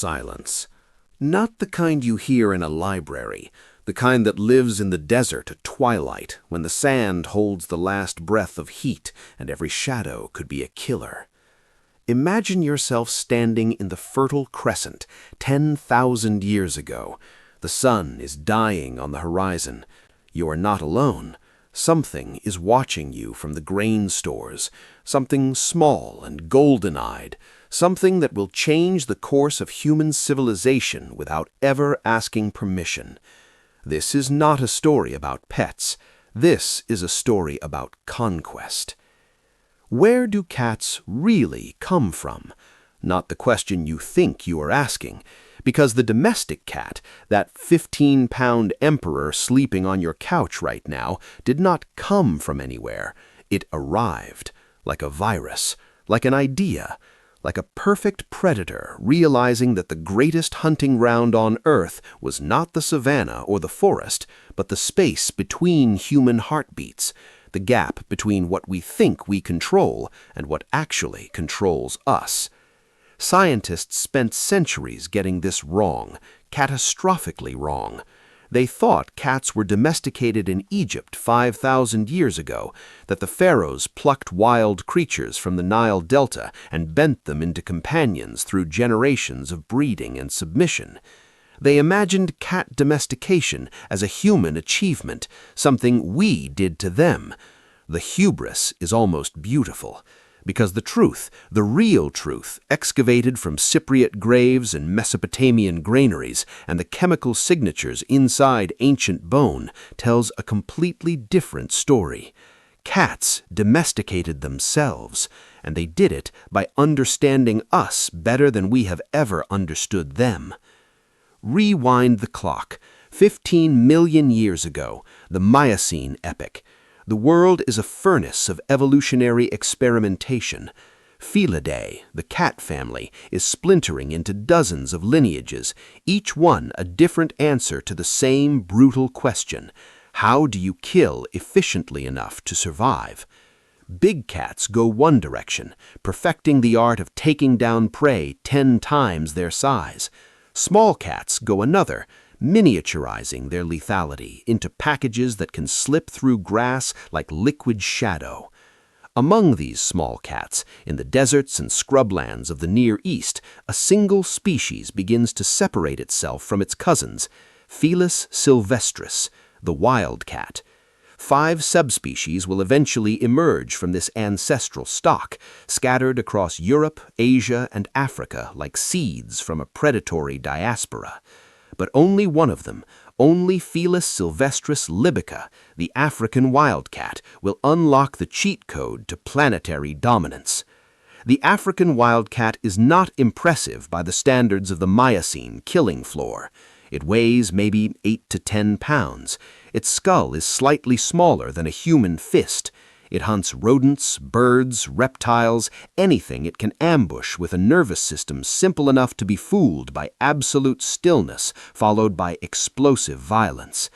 silence. Not the kind you hear in a library, the kind that lives in the desert at twilight, when the sand holds the last breath of heat and every shadow could be a killer. Imagine yourself standing in the Fertile Crescent 10,000 years ago. The sun is dying on the horizon. You are not alone. Something is watching you from the grain stores, something small and golden-eyed, something that will change the course of human civilization without ever asking permission. This is not a story about pets. This is a story about conquest. Where do cats really come from? Not the question you think you are asking, because the domestic cat, that 15-pound emperor sleeping on your couch right now, did not come from anywhere. It arrived, like a virus, like an idea, like a perfect predator realizing that the greatest hunting ground on Earth was not the savannah or the forest, but the space between human heartbeats, the gap between what we think we control and what actually controls us. Scientists spent centuries getting this wrong, catastrophically wrong. They thought cats were domesticated in Egypt 5,000 years ago, that the pharaohs plucked wild creatures from the Nile Delta and bent them into companions through generations of breeding and submission. They imagined cat domestication as a human achievement, something we did to them. The hubris is almost beautiful, because the truth, the real truth, excavated from Cypriot graves and Mesopotamian granaries and the chemical signatures inside ancient bone, tells a completely different story. Cats domesticated themselves, and they did it by understanding us better than we have ever understood them. Rewind the clock. 15 million years ago, the Miocene epoch. The world is a furnace of evolutionary experimentation. Felidae, the cat family, is splintering into dozens of lineages, each one a different answer to the same brutal question: how do you kill efficiently enough to survive? Big cats go one direction, perfecting the art of taking down prey 10 times their size. Small cats go another, miniaturizing their lethality into packages that can slip through grass like liquid shadow. Among these small cats, in the deserts and scrublands of the Near East, a single species begins to separate itself from its cousins, Felis sylvestris, the wildcat. 5 subspecies will eventually emerge from this ancestral stock, scattered across Europe, Asia, and Africa like seeds from a predatory diaspora. But only one of them, only Felis sylvestris libica, the African wildcat, will unlock the cheat code to planetary dominance. The African wildcat is not impressive by the standards of the Miocene killing floor. It weighs maybe 8 to 10 pounds. Its skull is slightly smaller than a human fist. It hunts rodents, birds, reptiles, anything it can ambush with a nervous system simple enough to be fooled by absolute stillness followed by explosive violence.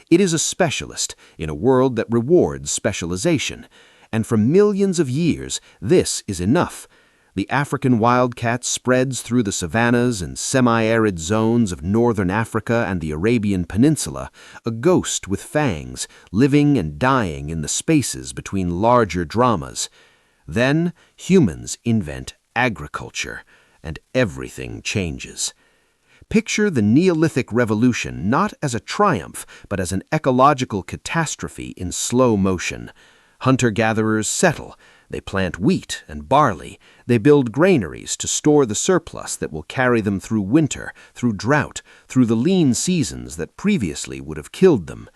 It is a specialist in a world that rewards specialization, and for millions of years this is enough. The African wildcat spreads through the savannas and semi-arid zones of northern Africa and the Arabian Peninsula, a ghost with fangs, living and dying in the spaces between larger dramas. Then humans invent agriculture, and everything changes. Picture the Neolithic Revolution not as a triumph, but as an ecological catastrophe in slow motion. Hunter-gatherers settle. They plant wheat and barley. They build granaries to store the surplus that will carry them through winter, through drought, through the lean seasons that previously would have killed them.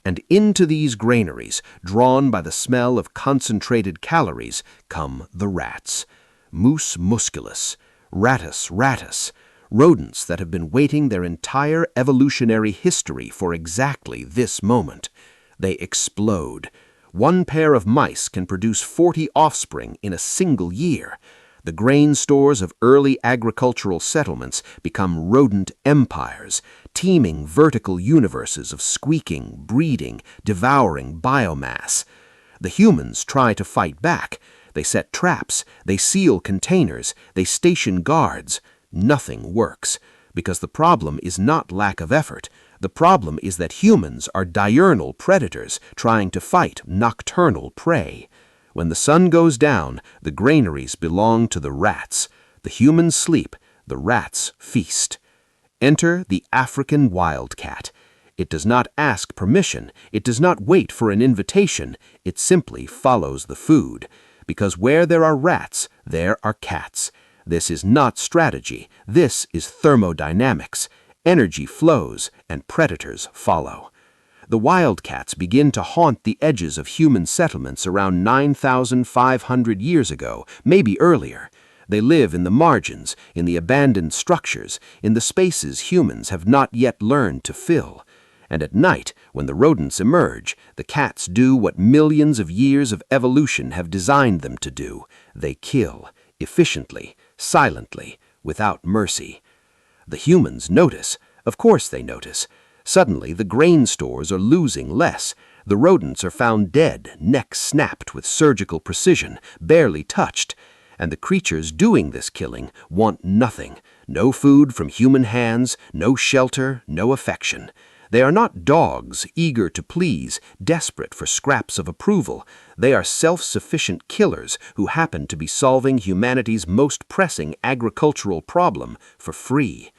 And into these granaries, drawn by the smell of concentrated calories, come the rats. Mus musculus, Rattus rattus, rodents that have been waiting their entire evolutionary history for exactly this moment. They explode. One pair of mice can produce 40 offspring in a single year. The grain stores of early agricultural settlements become rodent empires, teeming vertical universes of squeaking, breeding, devouring biomass. The humans try to fight back. They set traps, they seal containers, they station guards. nothing works, because the problem is not lack of effort. The problem is that humans are diurnal predators trying to fight nocturnal prey. When the sun goes down, the granaries belong to the rats. The humans sleep, the rats feast. Enter the African wildcat. It does not ask permission, it does not wait for an invitation, it simply follows the food. Because where there are rats, there are cats. This is not strategy, this is thermodynamics. Energy flows and predators follow. The wildcats begin to haunt the edges of human settlements around 9,500 years ago, maybe earlier. They live in the margins, in the abandoned structures, in the spaces humans have not yet learned to fill. And at night, when the rodents emerge, the cats do what millions of years of evolution have designed them to do. They kill, efficiently, silently, without mercy. The humans notice. Of course they notice. Suddenly, the grain stores are losing less. The rodents are found dead, necks snapped with surgical precision, barely touched. And the creatures doing this killing want nothing. No food from human hands, no shelter, no affection. They are not dogs, eager to please, desperate for scraps of approval. They are self-sufficient killers who happen to be solving humanity's most pressing agricultural problem for free.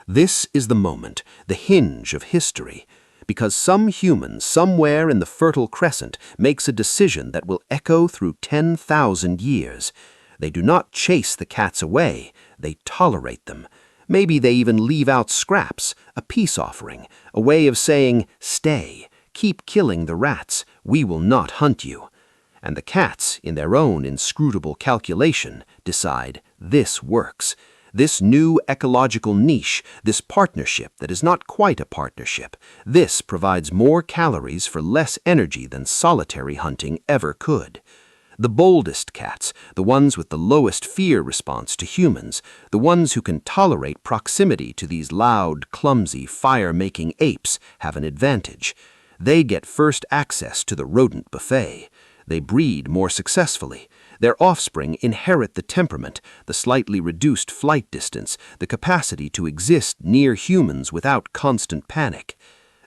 This is the moment, the hinge of history, because some human somewhere in the Fertile Crescent makes a decision that will echo through 10,000 years. They do not chase the cats away, they tolerate them. Maybe they even leave out scraps, a peace offering, a way of saying, stay, keep killing the rats, we will not hunt you. And the cats, in their own inscrutable calculation, decide this works. This new ecological niche, this partnership that is not quite a partnership, this provides more calories for less energy than solitary hunting ever could. The boldest cats, the ones with the lowest fear response to humans, the ones who can tolerate proximity to these loud, clumsy, fire-making apes, have an advantage. They get first access to the rodent buffet. They breed more successfully. Their offspring inherit the temperament, the slightly reduced flight distance, the capacity to exist near humans without constant panic.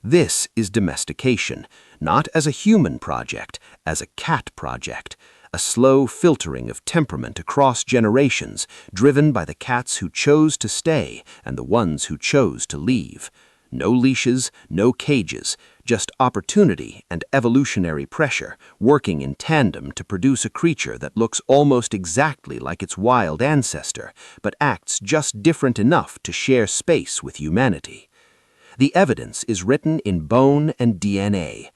This is domestication, not as a human project, as a cat project. A slow filtering of temperament across generations, driven by the cats who chose to stay and the ones who chose to leave. No leashes, no cages, just opportunity and evolutionary pressure, working in tandem to produce a creature that looks almost exactly like its wild ancestor, but acts just different enough to share space with humanity. The evidence is written in bone and DNA.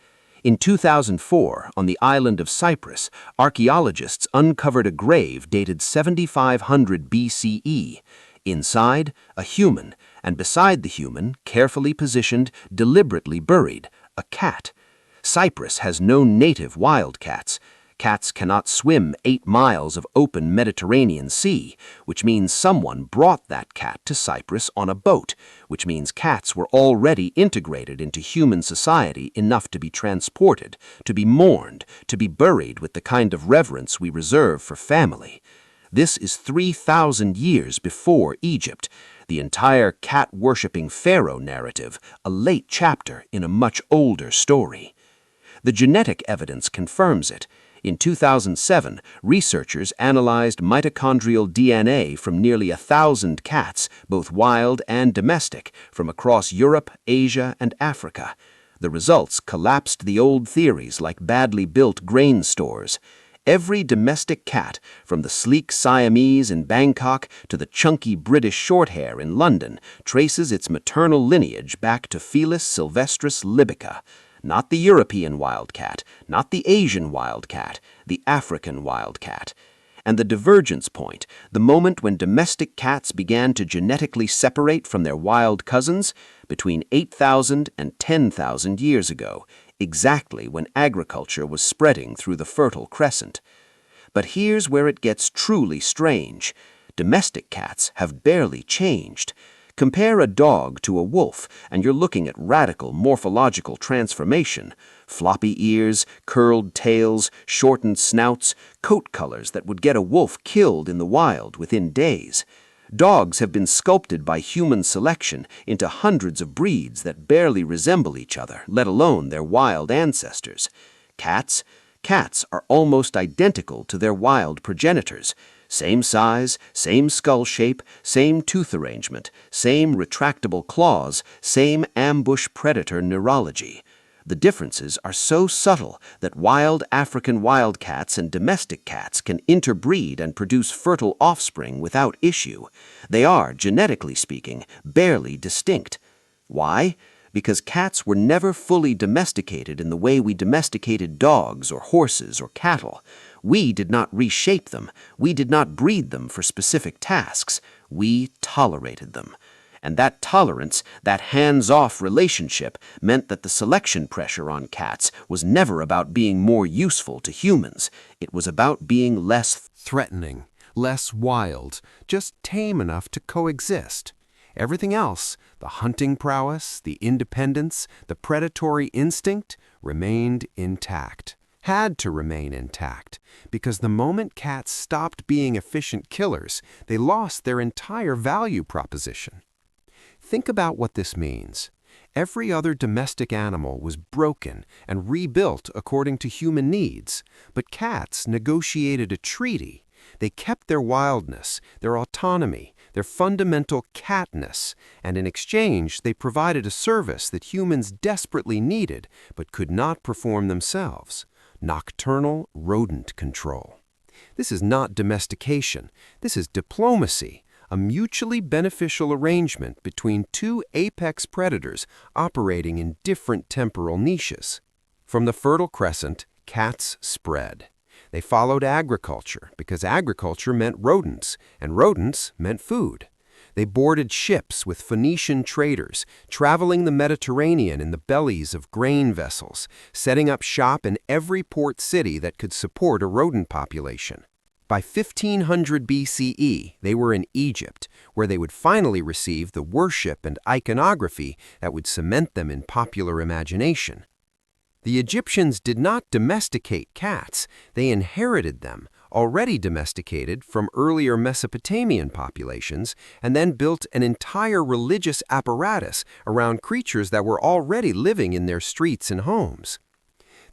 In 2004, on the island of Cyprus, archaeologists uncovered a grave dated 7500 BCE. Inside, a human, and beside the human, carefully positioned, deliberately buried, a cat. Cyprus has no native wildcats. Cats cannot swim 8 miles of open Mediterranean Sea, which means someone brought that cat to Cyprus on a boat, which means cats were already integrated into human society enough to be transported, to be mourned, to be buried with the kind of reverence we reserve for family. This is 3,000 years before Egypt, the entire cat-worshipping pharaoh narrative, a late chapter in a much older story. The genetic evidence confirms it. In 2007, researchers analyzed mitochondrial DNA from nearly 1,000 cats, both wild and domestic, from across Europe, Asia, and Africa. The results collapsed the old theories like badly built grain stores. Every domestic cat, from the sleek Siamese in Bangkok to the chunky British Shorthair in London, traces its maternal lineage back to Felis sylvestris libica. Not the European wildcat, not the Asian wildcat, the African wildcat. And the divergence point, the moment when domestic cats began to genetically separate from their wild cousins, between 8,000 and 10,000 years ago, exactly when agriculture was spreading through the Fertile Crescent. But here's where it gets truly strange. Domestic cats have barely changed. Compare a dog to a wolf, and you're looking at radical morphological transformation. Floppy ears, curled tails, shortened snouts, coat colors that would get a wolf killed in the wild within days. Dogs have been sculpted by human selection into hundreds of breeds that barely resemble each other, let alone their wild ancestors. Cats are almost identical to their wild progenitors. Same size, same skull shape, same tooth arrangement, same retractable claws, same ambush predator neurology. The differences are so subtle that wild African wildcats and domestic cats can interbreed and produce fertile offspring without issue. They are, genetically speaking, barely distinct. Why? Because cats were never fully domesticated in the way we domesticated dogs or horses or cattle. We did not reshape them. We did not breed them for specific tasks. We tolerated them. And that tolerance, that hands-off relationship, meant that the selection pressure on cats was never about being more useful to humans. It was about being less threatening, less wild, just tame enough to coexist. Everything else, the hunting prowess, the independence, the predatory instinct, remained intact. Had to remain intact, because the moment cats stopped being efficient killers, they lost their entire value proposition. Think about what this means. Every other domestic animal was broken and rebuilt according to human needs, but cats negotiated a treaty. They kept their wildness, their autonomy, their fundamental catness, and in exchange they provided a service that humans desperately needed but could not perform themselves: nocturnal rodent control. This is not domestication. This is diplomacy. A mutually beneficial arrangement between two apex predators operating in different temporal niches. From the Fertile Crescent, cats spread. They followed agriculture because agriculture meant rodents, and rodents meant food. They boarded ships with Phoenician traders, traveling the Mediterranean in the bellies of grain vessels, setting up shop in every port city that could support a rodent population. By 1500 BCE, they were in Egypt, where they would finally receive the worship and iconography that would cement them in popular imagination. The Egyptians did not domesticate cats, they inherited them, already domesticated from earlier Mesopotamian populations, and then built an entire religious apparatus around creatures that were already living in their streets and homes.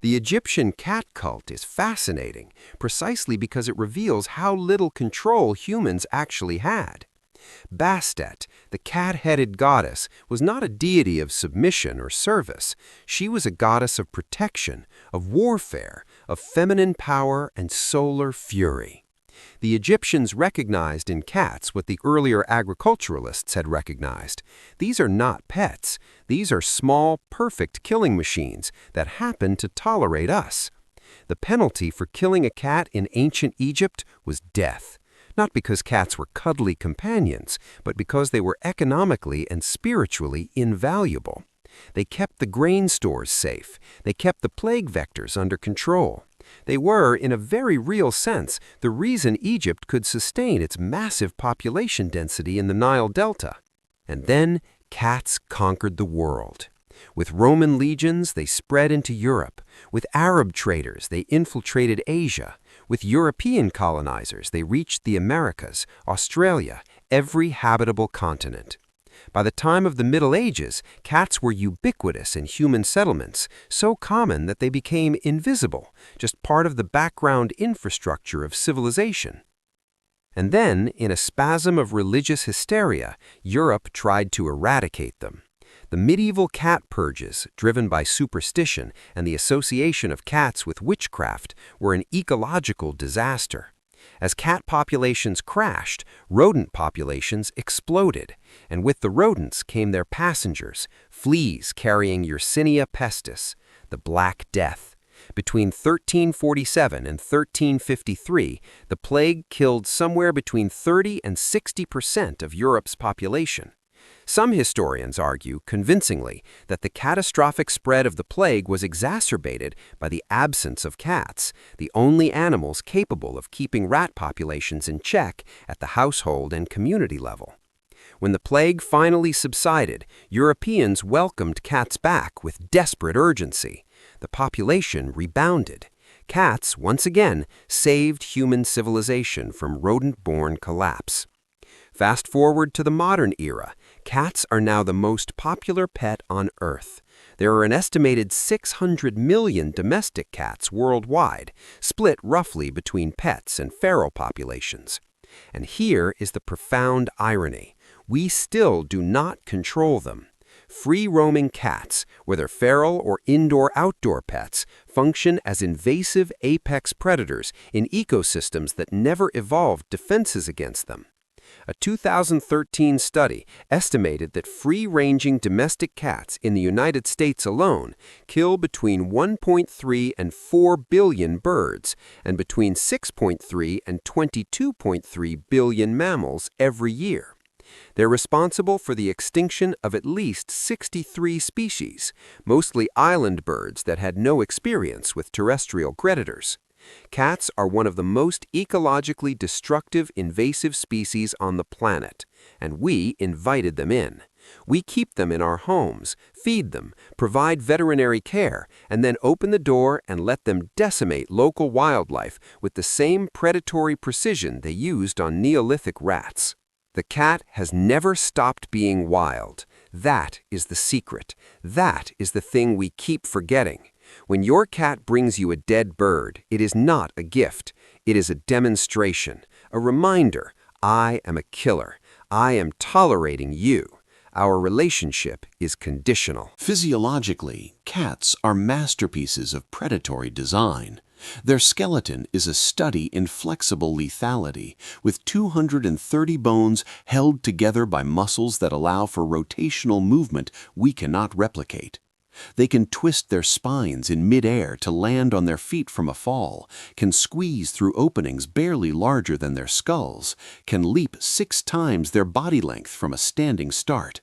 The Egyptian cat cult is fascinating, precisely because it reveals how little control humans actually had. Bastet, the cat-headed goddess, was not a deity of submission or service. She was a goddess of protection, of warfare, of feminine power and solar fury. The Egyptians recognized in cats what the earlier agriculturalists had recognized. These are not pets. These are small, perfect killing machines that happen to tolerate us. The penalty for killing a cat in ancient Egypt was death. Not because cats were cuddly companions, but because they were economically and spiritually invaluable. They kept the grain stores safe. They kept the plague vectors under control. They were, in a very real sense, the reason Egypt could sustain its massive population density in the Nile Delta. And then cats conquered the world. With Roman legions, they spread into Europe. With Arab traders, they infiltrated Asia. With European colonizers, they reached the Americas, Australia, every habitable continent. By the time of the Middle Ages, cats were ubiquitous in human settlements, so common that they became invisible, just part of the background infrastructure of civilization. And then, in a spasm of religious hysteria, Europe tried to eradicate them. The medieval cat purges, driven by superstition and the association of cats with witchcraft, were an ecological disaster. As cat populations crashed, rodent populations exploded, and with the rodents came their passengers, fleas carrying Yersinia pestis, the Black Death. Between 1347 and 1353, the plague killed somewhere between 30% and 60% of Europe's population. Some historians argue, convincingly, that the catastrophic spread of the plague was exacerbated by the absence of cats, the only animals capable of keeping rat populations in check at the household and community level. When the plague finally subsided, Europeans welcomed cats back with desperate urgency. The population rebounded. Cats, once again, saved human civilization from rodent-borne collapse. Fast forward to the modern era, cats are now the most popular pet on Earth. There are an estimated 600 million domestic cats worldwide, split roughly between pets and feral populations. And here is the profound irony. We still do not control them. Free-roaming cats, whether feral or indoor-outdoor pets, function as invasive apex predators in ecosystems that never evolved defenses against them. A 2013 study estimated that free-ranging domestic cats in the United States alone kill between 1.3 and 4 billion birds and between 6.3 and 22.3 billion mammals every year. They're responsible for the extinction of at least 63 species, mostly island birds that had no experience with terrestrial predators. Cats are one of the most ecologically destructive invasive species on the planet, and we invited them in. We keep them in our homes, feed them, provide veterinary care, and then open the door and let them decimate local wildlife with the same predatory precision they used on Neolithic rats. The cat has never stopped being wild. That is the secret. That is the thing we keep forgetting. When your cat brings you a dead bird, it is not a gift. It is a demonstration, a reminder. I am a killer. I am tolerating you. Our relationship is conditional. Physiologically, cats are masterpieces of predatory design. Their skeleton is a study in flexible lethality, with 230 bones held together by muscles that allow for rotational movement we cannot replicate. They can twist their spines in midair to land on their feet from a fall, can squeeze through openings barely larger than their skulls, can leap 6 times their body length from a standing start.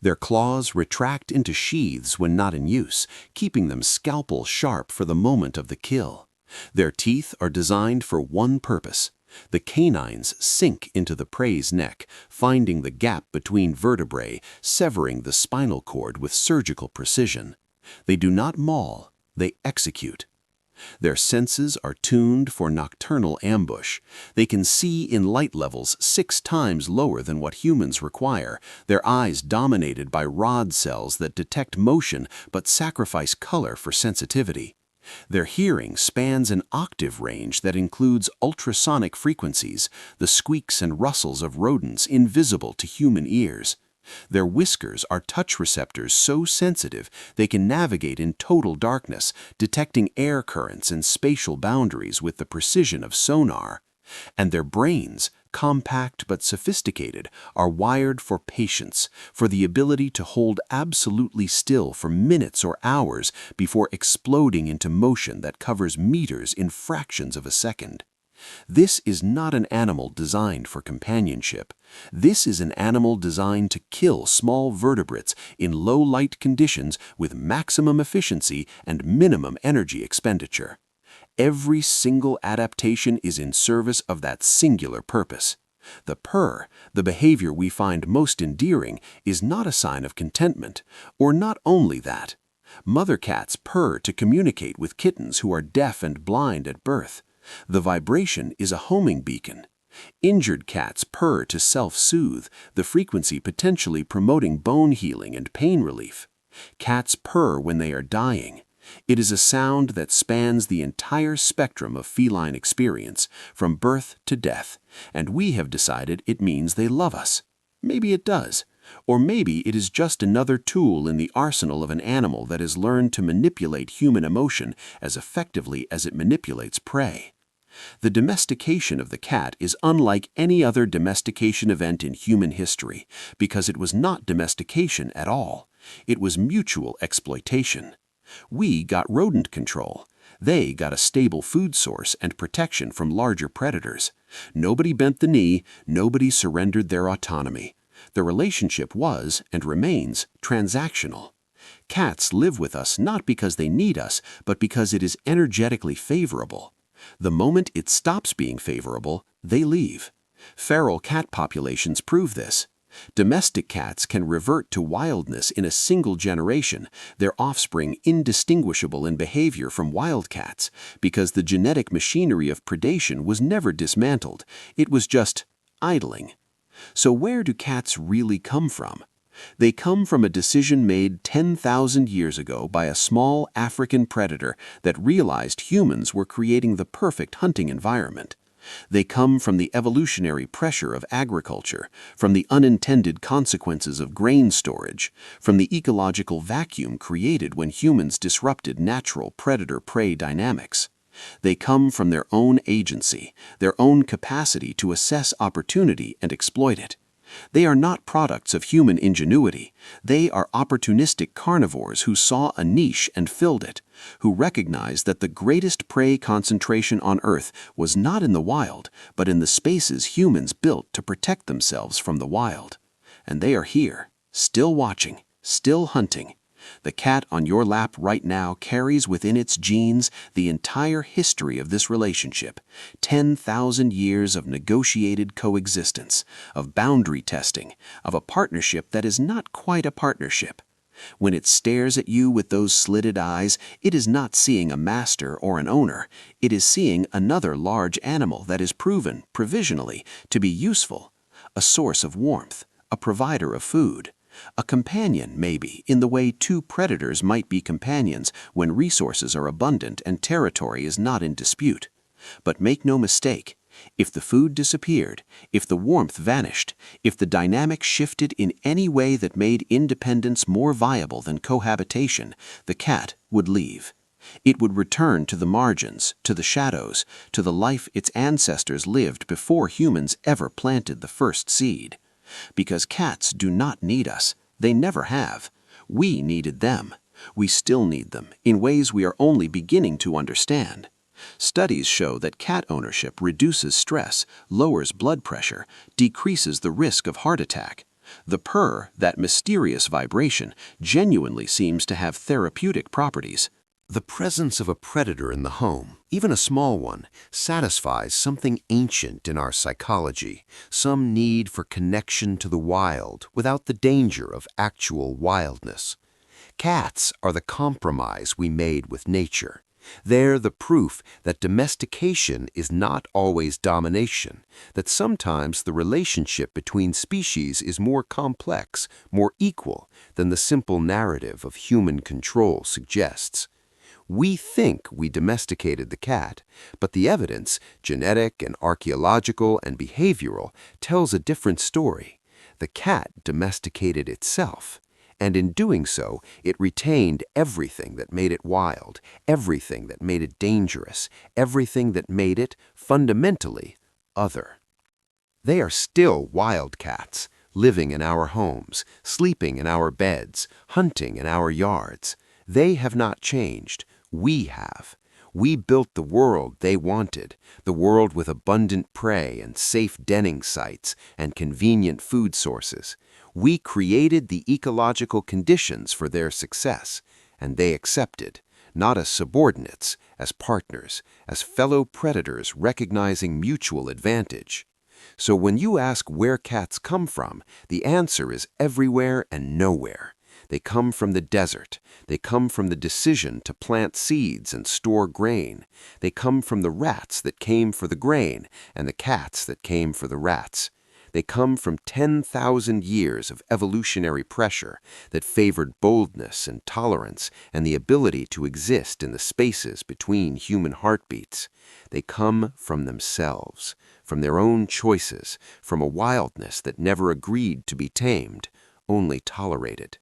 Their claws retract into sheaths when not in use, keeping them scalpel sharp for the moment of the kill. Their teeth are designed for one purpose. The canines sink into the prey's neck, finding the gap between vertebrae, severing the spinal cord with surgical precision. They do not maul, they execute. Their senses are tuned for nocturnal ambush. They can see in light levels 6 times lower than what humans require, their eyes dominated by rod cells that detect motion but sacrifice color for sensitivity. Their hearing spans an octave range that includes ultrasonic frequencies, the squeaks and rustles of rodents invisible to human ears. Their whiskers are touch receptors so sensitive they can navigate in total darkness, detecting air currents and spatial boundaries with the precision of sonar. And their brains, compact but sophisticated, are wired for patience, for the ability to hold absolutely still for minutes or hours before exploding into motion that covers meters in fractions of a second. This is not an animal designed for companionship. This is an animal designed to kill small vertebrates in low-light conditions with maximum efficiency and minimum energy expenditure. Every single adaptation is in service of that singular purpose. The purr, the behavior we find most endearing, is not a sign of contentment, or not only that. Mother cats purr to communicate with kittens who are deaf and blind at birth. The vibration is a homing beacon. Injured cats purr to self-soothe, the frequency potentially promoting bone healing and pain relief. Cats purr when they are dying. It is a sound that spans the entire spectrum of feline experience, from birth to death, and we have decided it means they love us. Maybe it does. Or maybe it is just another tool in the arsenal of an animal that has learned to manipulate human emotion as effectively as it manipulates prey. The domestication of the cat is unlike any other domestication event in human history because it was not domestication at all. It was mutual exploitation. We got rodent control. They got a stable food source and protection from larger predators. Nobody bent the knee, nobody surrendered their autonomy. The relationship was, and remains, transactional. Cats live with us not because they need us, but because it is energetically favorable. The moment it stops being favorable, they leave. Feral cat populations prove this. Domestic cats can revert to wildness in a single generation, their offspring indistinguishable in behavior from wildcats, because the genetic machinery of predation was never dismantled. It was just idling. So where do cats really come from? They come from a decision made 10,000 years ago by a small African predator that realized humans were creating the perfect hunting environment. They come from the evolutionary pressure of agriculture, from the unintended consequences of grain storage, from the ecological vacuum created when humans disrupted natural predator-prey dynamics. They come from their own agency, their own capacity to assess opportunity and exploit it. They are not products of human ingenuity. They are opportunistic carnivores who saw a niche and filled it, who recognized that the greatest prey concentration on Earth was not in the wild, but in the spaces humans built to protect themselves from the wild. And they are here, still watching, still hunting. The cat on your lap right now carries within its genes the entire history of this relationship, 10,000 years of negotiated coexistence, of boundary testing, of a partnership that is not quite a partnership. When it stares at you with those slitted eyes, it is not seeing a master or an owner. It is seeing another large animal that is proven, provisionally, to be useful, a source of warmth, a provider of food. A companion, maybe, in the way two predators might be companions when resources are abundant and territory is not in dispute. But make no mistake, if the food disappeared, if the warmth vanished, if the dynamic shifted in any way that made independence more viable than cohabitation, the cat would leave. It would return to the margins, to the shadows, to the life its ancestors lived before humans ever planted the first seed. Because cats do not need us. They never have. We needed them. We still need them, in ways we are only beginning to understand. Studies show that cat ownership reduces stress, lowers blood pressure, decreases the risk of heart attack. The purr, that mysterious vibration, genuinely seems to have therapeutic properties. The presence of a predator in the home, even a small one, satisfies something ancient in our psychology, some need for connection to the wild without the danger of actual wildness. Cats are the compromise we made with nature. They're the proof that domestication is not always domination, that sometimes the relationship between species is more complex, more equal than the simple narrative of human control suggests. We think we domesticated the cat, but the evidence, genetic and archaeological and behavioral, tells a different story. The cat domesticated itself, and in doing so, it retained everything that made it wild, everything that made it dangerous, everything that made it, fundamentally, other. They are still wildcats, living in our homes, sleeping in our beds, hunting in our yards. They have not changed. We have. We built the world they wanted, the world with abundant prey and safe denning sites and convenient food sources. We created the ecological conditions for their success, and they accepted, not as subordinates, as partners, as fellow predators recognizing mutual advantage. So when you ask where cats come from, the answer is everywhere and nowhere. They come from the desert. They come from the decision to plant seeds and store grain. They come from the rats that came for the grain and the cats that came for the rats. They come from 10,000 years of evolutionary pressure that favored boldness and tolerance and the ability to exist in the spaces between human heartbeats. They come from themselves, from their own choices, from a wildness that never agreed to be tamed, only tolerated.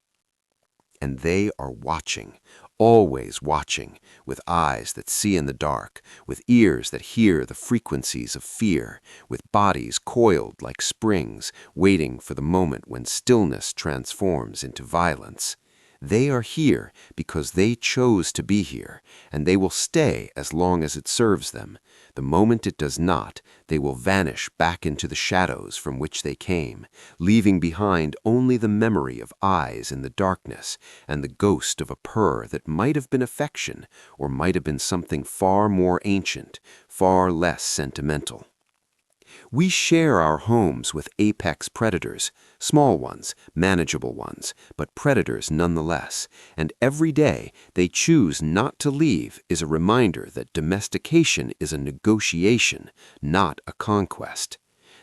And they are watching, always watching, with eyes that see in the dark, with ears that hear the frequencies of fear, with bodies coiled like springs, waiting for the moment when stillness transforms into violence. They are here because they chose to be here, and they will stay as long as it serves them. The moment it does not, they will vanish back into the shadows from which they came, leaving behind only the memory of eyes in the darkness and the ghost of a purr that might have been affection or might have been something far more ancient, far less sentimental. We share our homes with apex predators, small ones, manageable ones, but predators nonetheless, and every day they choose not to leave is a reminder that domestication is a negotiation, not a conquest.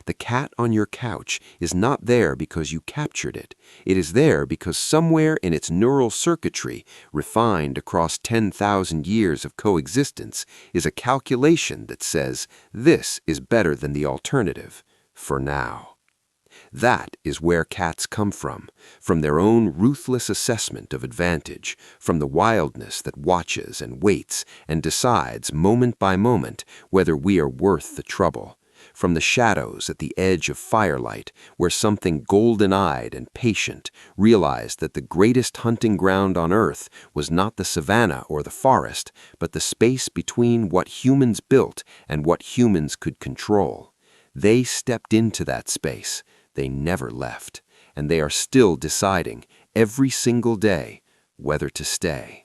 The cat on your couch is not there because you captured it. It is there because somewhere in its neural circuitry, refined across 10,000 years of coexistence, is a calculation that says this is better than the alternative, for now. That is where cats come from their own ruthless assessment of advantage, from the wildness that watches and waits and decides moment by moment whether we are worth the trouble, from the shadows at the edge of firelight where something golden-eyed and patient realized that the greatest hunting ground on earth was not the savanna or the forest, but the space between what humans built and what humans could control. They stepped into that space. They never left, and they are still deciding every single day whether to stay.